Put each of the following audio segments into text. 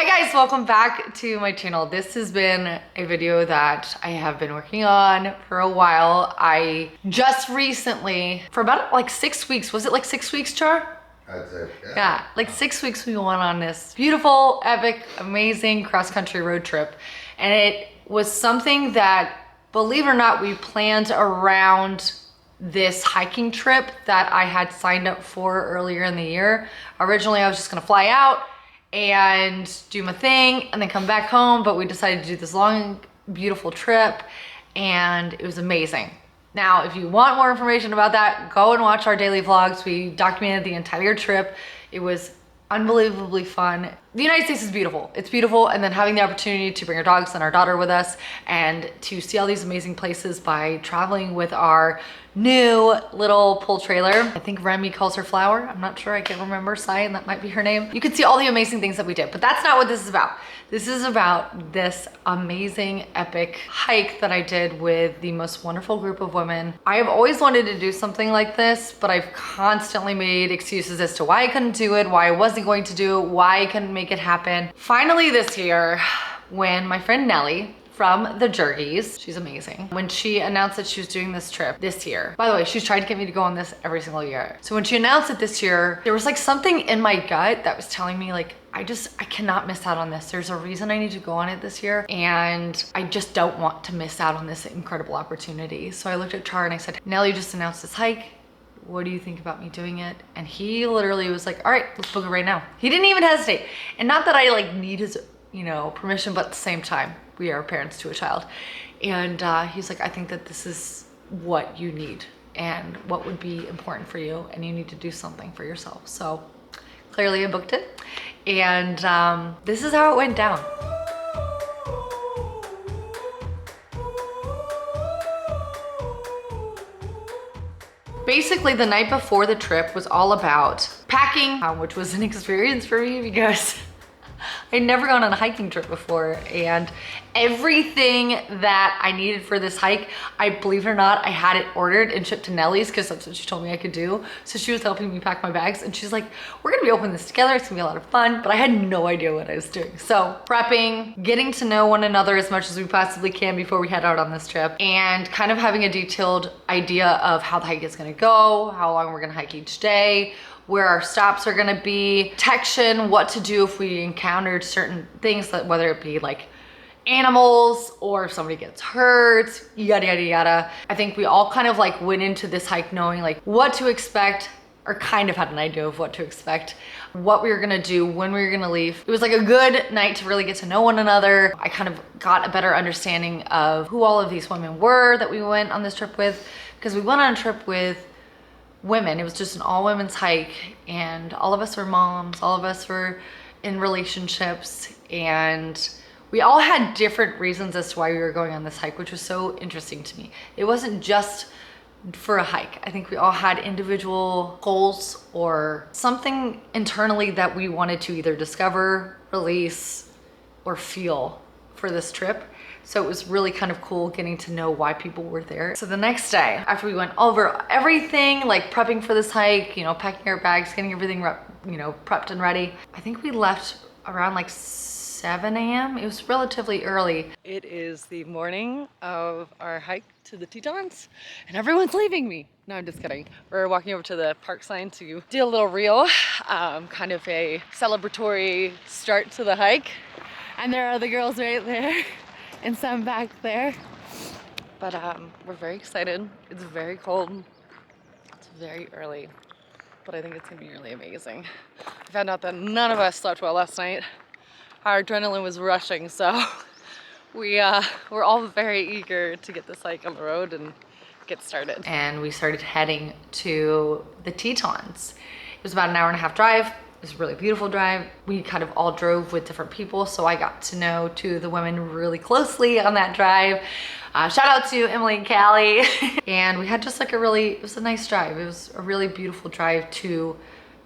Hi guys, welcome back to my channel. This has been a video that I have been working on for a while. I just recently, for about like 6 weeks, was it like 6 weeks, Char? I'd say, yeah. Yeah, like 6 weeks we went on this beautiful, epic, amazing cross-country road trip. And it was something that, believe it or not, we planned around this hiking trip that I had signed up for earlier in the year. Originally, I was just gonna fly out and do my thing and then come back home, but we decided to do this long, beautiful trip and it was amazing. Now, if you want more information about that, go and watch our daily vlogs. We documented the entire trip. It was unbelievably fun. The United States is beautiful. It's beautiful, and then having the opportunity to bring our dogs and our daughter with us and to see all these amazing places by traveling with our new little pull trailer. I think Remy calls her Flower. I'm not sure, I can't remember. Cyan, that might be her name. You can see all the amazing things that we did, but that's not what this is about. This is about this amazing epic hike that I did with the most wonderful group of women. I have always wanted to do something like this, but I've constantly made excuses as to why I couldn't do it, why I wasn't going to do it, why I couldn't make it happen. Finally this year, when my friend Nelly from the Jergies, she's amazing, when she announced that she was doing this trip this year. By the way, she's tried to get me to go on this every single year. So when she announced it this year, there was like something in my gut that was telling me like, I cannot miss out on this. There's a reason I need to go on it this year, and I just don't want to miss out on this incredible opportunity. So I looked at Char and I said, Nelly just announced this hike. What do you think about me doing it? And he literally was like, all right, let's book it right now. He didn't even hesitate. And not that I like need his, permission, but at the same time, we are parents to a child. And he's like, I think that this is what you need and what would be important for you, and you need to do something for yourself. So clearly I booked it. And this is how it went down. Basically, the night before the trip was all about packing, which was an experience for me because I'd never gone on a hiking trip before, and everything that I needed for this hike, I believe it or not, I had it ordered and shipped to Nelly's because that's what she told me I could do. So she was helping me pack my bags, and she's like, we're gonna be opening this together, it's gonna be a lot of fun, but I had no idea what I was doing. So prepping, getting to know one another as much as we possibly can before we head out on this trip, and kind of having a detailed idea of how the hike is gonna go, how long we're gonna hike each day, where our stops are gonna be, protection, what to do if we encountered certain things, that whether it be like animals or if somebody gets hurt, yada, yada, yada. I think we all kind of like went into this hike knowing like what to expect, or kind of had an idea of what to expect, what we were gonna do, when we were gonna leave. It was like a good night to really get to know one another. I kind of got a better understanding of who all of these women were that we went on this trip with, because we went on a trip with women. It was just an all women's hike, and all of us were moms, all of us were in relationships, and we all had different reasons as to why we were going on this hike, which was so interesting to me. It wasn't just for a hike. I think we all had individual goals or something internally that we wanted to either discover, release, or feel for this trip. So it was really kind of cool getting to know why people were there. So the next day, after we went over everything, like prepping for this hike, packing our bags, getting everything, prepped and ready, I think we left around like 7 a.m. It was relatively early. It is the morning of our hike to the Tetons, and everyone's leaving me. No, I'm just kidding. We're walking over to the park sign to do a little reel, kind of a celebratory start to the hike. And there are the girls right there. And some back there, but we're very excited. It's very cold, it's very early, but I think it's gonna be really amazing. I found out that none of us slept well last night. Our adrenaline was rushing, so we're all very eager to get this hike on the road and get started. And we started heading to the Tetons. It was about an 1.5-hour drive. It was a really beautiful drive. We kind of all drove with different people, so I got to know two of the women really closely on that drive. Shout out to Emily and Callie. And we had just like it was a nice drive. It was a really beautiful drive to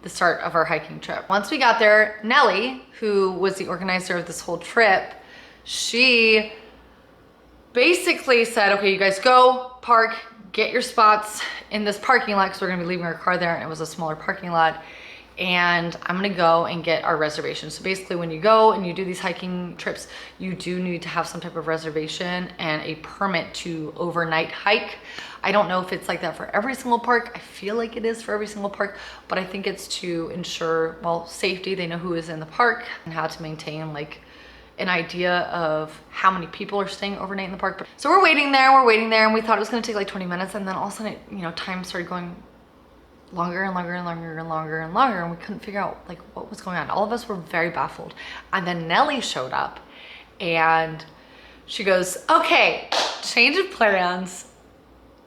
the start of our hiking trip. Once we got there, Nelly, who was the organizer of this whole trip, she basically said, okay, you guys go park, get your spots in this parking lot, because we're gonna be leaving our car there, and it was a smaller parking lot. and I'm gonna go and get our reservation. So basically when you go and you do these hiking trips, you do need to have some type of reservation and a permit to overnight hike. I don't know if it's like that for every single park. I feel like it is for every single park, but I think it's to ensure, well, safety. They know who is in the park and how to maintain like an idea of how many people are staying overnight in the park. So we're waiting there, and we thought it was gonna take like 20 minutes, and then all of a sudden, you know, time started going longer and longer and longer and longer and longer, and we couldn't figure out like what was going on. All of us were very baffled. And then Nelly showed up and she goes, okay, change of plans.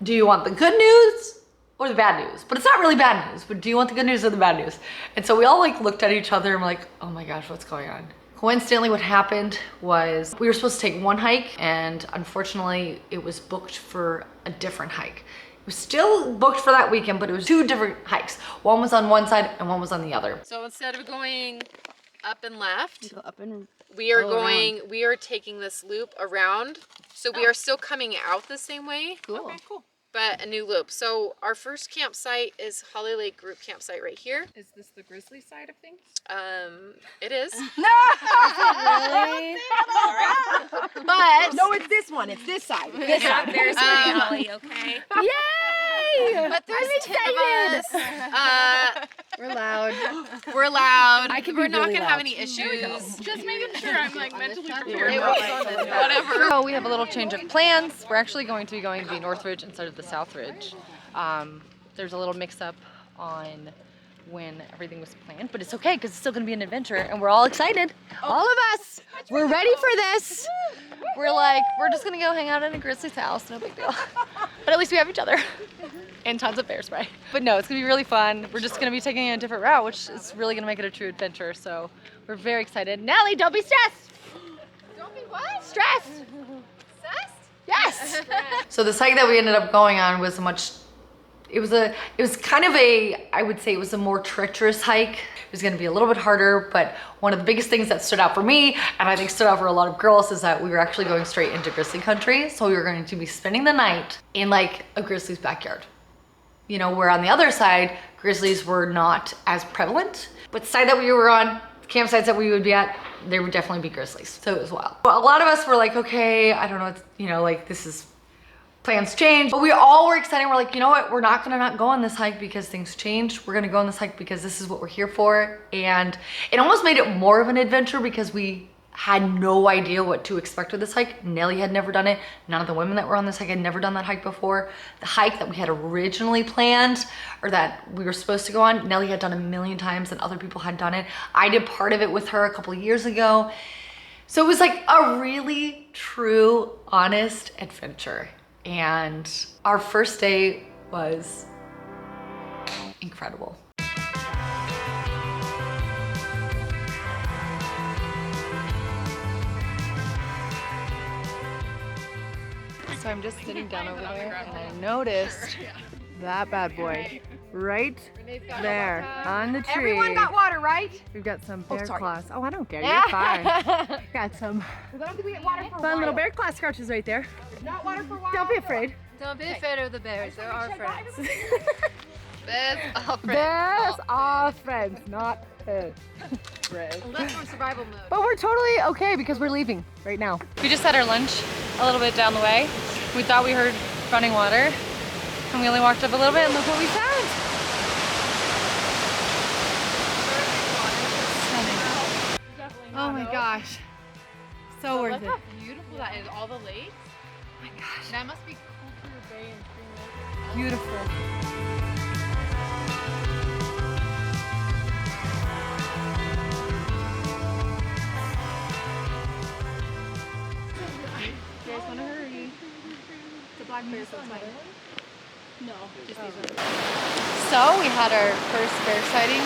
Do you want the good news or the bad news? But it's not really bad news, but do you want the good news or the bad news? And so we all like looked at each other and we're like, oh my gosh, what's going on? Coincidentally, what happened was we were supposed to take one hike, and unfortunately it was booked for a different hike. It was still booked for that weekend, but it was two different hikes. One was on one side and one was on the other. So instead of going up and left, we are taking this loop around. So we are still coming out the same way. cool. Okay, cool. But a new loop. So our first campsite is Holly Lake Group Campsite right here. Is this the grizzly side of things? It is. No! Really? But no, it's this one. It's this side. This side. There's Holly, okay? Yay! But there's 10 of us. We're loud. We're loud. We're not gonna loud. have any issues. Just making sure I'm like mentally prepared. It was on this, whatever. So we have a little change of plans. We're actually going to be going to the North Ridge instead of the South Ridge. There's a little mix up on when everything was planned, but it's okay because it's still going to be an adventure and we're all excited. All of us. We're ready for this. We're like, we're just going to go hang out in a grizzly's house. No big deal. But at least we have each other and tons of bear spray. But no, it's going to be really fun. We're just going to be taking a different route, which is really going to make it a true adventure. So we're very excited. Nelly, don't be stressed. Don't be what? Stressed. Obsessed? Yes. So the hike that we ended up going on was it was kind of I would say it was a more treacherous hike. It was gonna be a little bit harder, but one of the biggest things that stood out for me, and I think stood out for a lot of girls, is that we were actually going straight into grizzly country. So we were going to be spending the night in like a grizzly's backyard. You know, where on the other side, grizzlies were not as prevalent, but the side that we were on, campsites that we would be at, there would definitely be grizzlies. So it was wild. But a lot of us were like, okay, I don't know, you know, like this is, plans change. But we all were excited. We're like, you know what? We're not gonna not go on this hike because things changed. We're gonna go on this hike because this is what we're here for. And it almost made it more of an adventure because we had no idea what to expect with this hike. Nelly had never done it. None of the women that were on this hike had never done that hike before. The hike that we had originally planned, or that we were supposed to go on, Nelly had done a million times and other people had done it. I did part of it with her a couple of years ago. So it was like a really true, honest adventure. And our first day was incredible. So I'm just sitting down over there and I noticed that bad boy right there on the tree. Everyone got water, right? We've got some bear sorry. claws. Oh, I don't care, you're fine. Got some We get water for fun little bear claw scratches right there. Not water for water. Don't be afraid. Don't be afraid of the bears. They're our friends. Bears are friends. Bears are friends, not friends. Unless we're survival mode. But we're totally okay because we're leaving right now. We just had our lunch a little bit down the way. We thought we heard running water and we only walked up a little bit and look what we found. Oh my gosh. So worth it. Look how beautiful that is. All the lakes. Oh my gosh. That must be Culture Bay and Spring Lake. Beautiful. You guys want to hurry? The black bears are fine. No, just these ones. So we had our first bear sighting.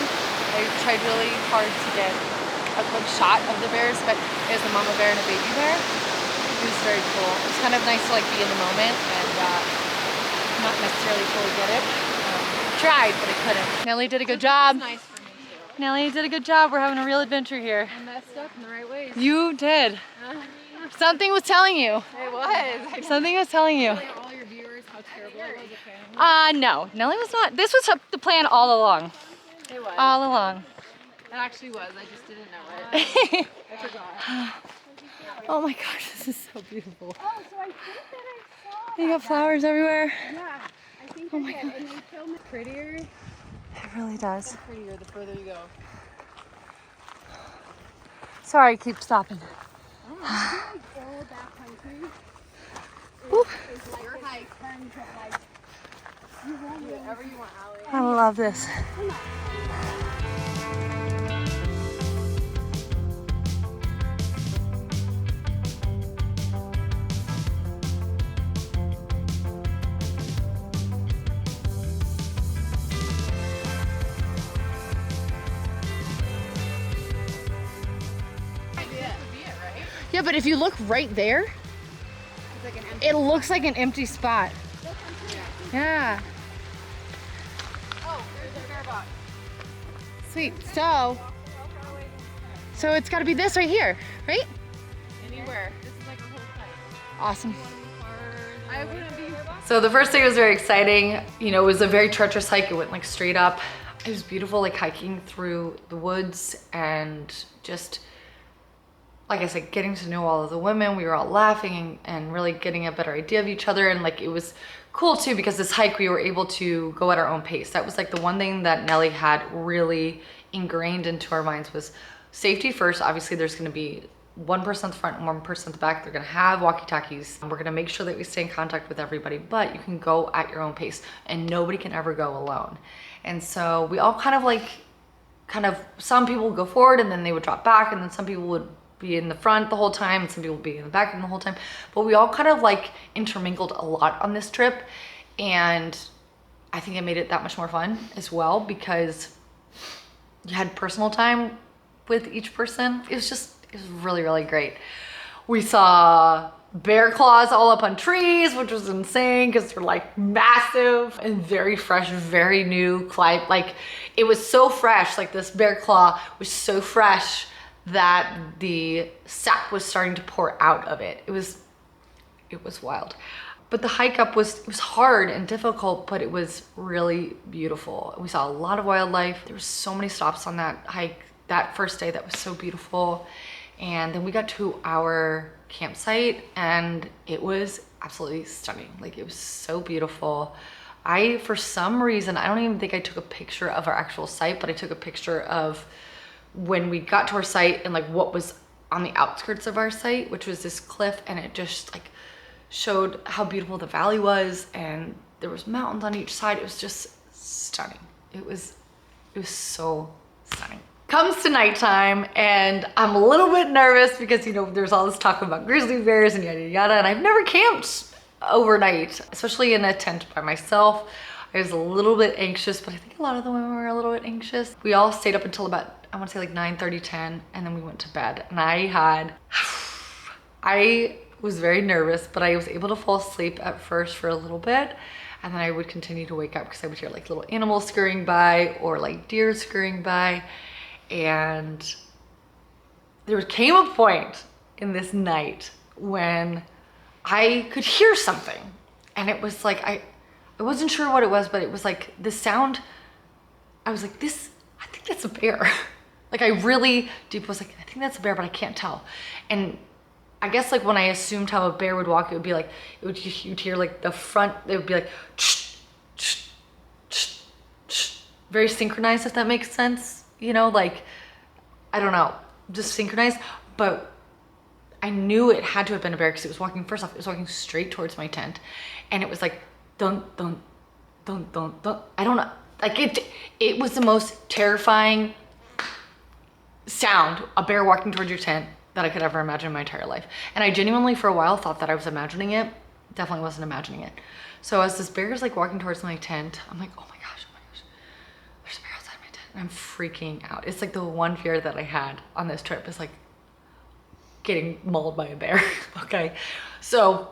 I tried really hard to get a quick shot of the bears, but it was a mama bear and a baby bear. It was very cool. It was kind of nice to like be in the moment and not necessarily fully get it. Tried, but I couldn't. Nelly did a good job. Nice for me too. Nelly did a good job. We're having a real adventure here. I messed up in the right ways. You did. Something was telling you. It was. Something was telling you. All your viewers how terrible it was at family. No, Nelly was not. This was the plan all along. It was. all along. It actually was. I just didn't know it. I forgot. Oh my gosh, this is so beautiful. Oh, so I think that I saw You got flowers everywhere. Yeah, I think Oh I my did. God. And they filmed it prettier. It really does. Prettier the further you go. Sorry, I keep stopping. I feel like all backcountry Woo. is like your hike turns of like you won't do whatever you want, Allie. I love this. Yeah, but if you look right there, It's like an empty. it looks like an empty spot. Yeah. Oh, there's a bear box. Sweet. So it's got to be this right here, right? Anywhere. This is like a whole site. Awesome. I wouldn't be. So the first day was very exciting. You know, it was a very treacherous hike. It went like straight up. It was beautiful, like hiking through the woods and just, like I said, getting to know all of the women. We were all laughing and really getting a better idea of each other. And like, it was cool too, because this hike, we were able to go at our own pace. That was like the one thing that Nelly had really ingrained into our minds was safety first. Obviously there's gonna be one person at the front and one person at the back. They're gonna have walkie-talkies. We're gonna make sure that we stay in contact with everybody, but you can go at your own pace and nobody can ever go alone. And so we all kind of, some people would go forward and then they would drop back, and then some people would be in the front the whole time and some people would be in the back the whole time. But we all kind of like intermingled a lot on this trip, and I think it made it that much more fun as well because you had personal time with each person. It was really, really great. We saw bear claws all up on trees, which was insane because they're like massive and very fresh, very new. Like it was so fresh, like this bear claw was so fresh that the sap was starting to pour out of it. It was wild. But the hike up was hard and difficult, but it was really beautiful. We saw a lot of wildlife. There were so many stops on that hike that first day that was so beautiful. And then we got to our campsite and it was absolutely stunning. Like it was so beautiful. For some reason, I don't even think I took a picture of our actual site, but I took a picture of when we got to our site and like what was on the outskirts of our site, which was this cliff, and it just like showed how beautiful the valley was, and there was mountains on each side. It was just stunning. It was so stunning. Comes to nighttime and I'm a little bit nervous because, you know, there's all this talk about grizzly bears and yada yada, and I've never camped overnight, especially in a tent by myself. I was a little bit anxious, but I think a lot of the women were a little bit anxious. We all stayed up until about, I want to say like 9:30, 10, and then we went to bed. And I was very nervous, but I was able to fall asleep at first for a little bit. And then I would continue to wake up because I would hear like little animals scurrying by or like deer scurrying by. And there came a point in this night when I could hear something. And it was like, I wasn't sure what it was, but it was like the sound. I was like, I think that's a bear. Like I really deep was like, I think that's a bear, but I can't tell. And I guess like when I assumed how a bear would walk, it would be like, you'd hear like the front, it would be like, very synchronized, if that makes sense. You know, like, I don't know, just synchronized. But I knew it had to have been a bear because it was walking, first off, it was walking straight towards my tent. And it was like, dun, dun, dun, dun, dun. I don't know, like it was the most terrifying sound, a bear walking towards your tent, that I could ever imagine in my entire life. And I genuinely for a while thought that I was imagining it. Definitely wasn't imagining it. So as this bear is like walking towards my tent, I'm like, oh my gosh, there's a bear outside my tent. And I'm freaking out. It's like the one fear that I had on this trip is like getting mauled by a bear. Okay. So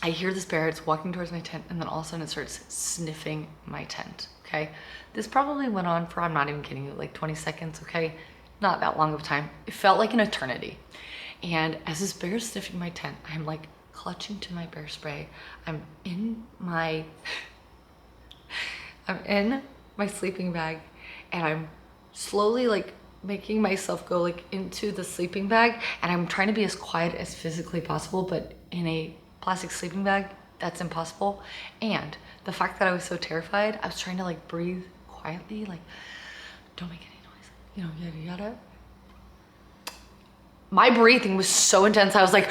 I hear this bear, it's walking towards my tent, and then all of a sudden it starts sniffing my tent. Okay. This probably went on for, I'm not even kidding you, like 20 seconds. Okay. Not that long of time. It felt like an eternity. And as this bear is sniffing my tent, I'm like clutching to my bear spray. I'm in my sleeping bag, and I'm slowly like making myself go like into the sleeping bag, and I'm trying to be as quiet as physically possible, but in a plastic sleeping bag, that's impossible. And the fact that I was so terrified, I was trying to like breathe quietly, like don't make any noise, you know, yada yada. My breathing was so intense, I was like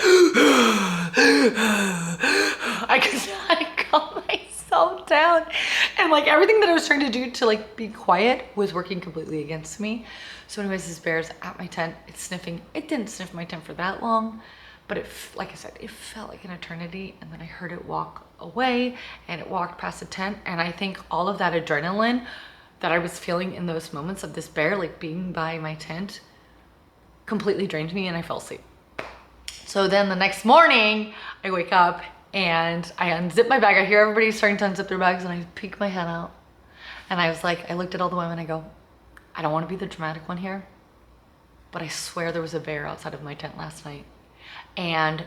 I could not calm myself down, and like everything that I was trying to do to like be quiet was working completely against me. So anyways, this bear's at my tent, it's sniffing. It didn't sniff my tent for that long, but it, like I said, it felt like an eternity. And then I heard it walk away, and it walked past the tent, and I think all of that adrenaline that I was feeling in those moments of this bear like being by my tent completely drained me, and I fell asleep. So then the next morning I wake up and I unzip my bag. I hear everybody starting to unzip their bags, and I peek my head out, and I was like, I looked at all the women, I go, I don't want to be the dramatic one here, but I swear there was a bear outside of my tent last night. And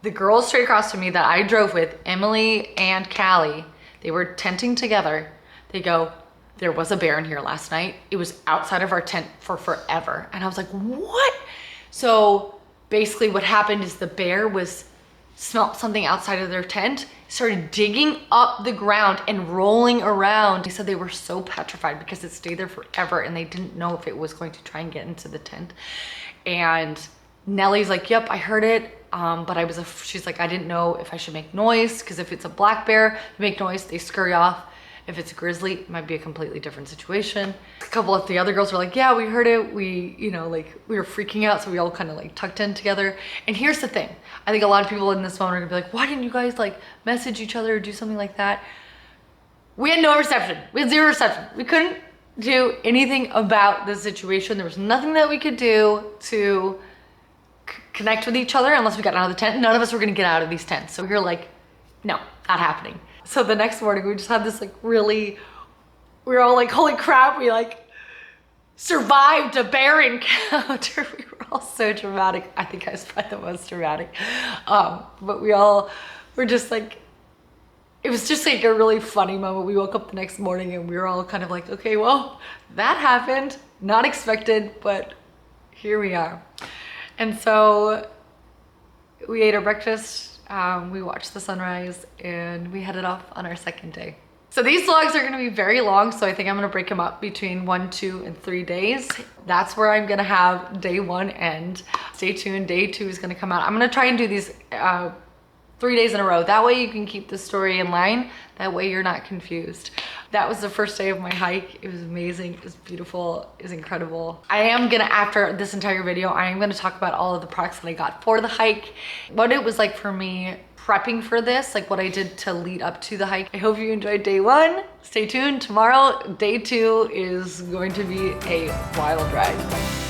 the girls straight across from me that I drove with, Emily and Callie, they were tenting together. They go, there was a bear in here last night. It was outside of our tent for forever. And I was like, what? So basically what happened is the bear smelled something outside of their tent, started digging up the ground and rolling around. They said they were so petrified because it stayed there forever, and they didn't know if it was going to try and get into the tent. And Nelly's like, yep, I heard it, but she's like, I didn't know if I should make noise, because if it's a black bear, they make noise, they scurry off. If it's a grizzly, it might be a completely different situation. A couple of the other girls were like, yeah, we heard it. We, you know, like we were freaking out. So we all kind of like tucked in together. And here's the thing. I think a lot of people in this moment are gonna be like, why didn't you guys like message each other or do something like that? We had no reception. We had zero reception. We couldn't do anything about the situation. There was nothing that we could do to connect with each other unless we got out of the tent. None of us were gonna get out of these tents. So we were like, no, not happening. So the next morning we just had this like we were all like, holy crap, we like survived a bear encounter. We were all so dramatic. I think I was probably the most dramatic. But we all were just like, it was just like a really funny moment. We woke up the next morning and we were all kind of like, okay, well, that happened. Not expected, but here we are. And so we ate our breakfast. We watched the sunrise, and we headed off on our second day. So these vlogs are gonna be very long, so I think I'm gonna break them up between 1, 2, and 3 days. That's where I'm gonna have day 1 end. Stay tuned, day 2 is gonna come out. I'm gonna try and do these 3 days in a row. That way you can keep the story in line. That way you're not confused. That was the first day of my hike. It was amazing, it was beautiful, it was incredible. I am gonna, after this entire video, I am gonna talk about all of the products that I got for the hike, what it was like for me prepping for this, like what I did to lead up to the hike. I hope you enjoyed day 1. Stay tuned, tomorrow, day 2 is going to be a wild ride.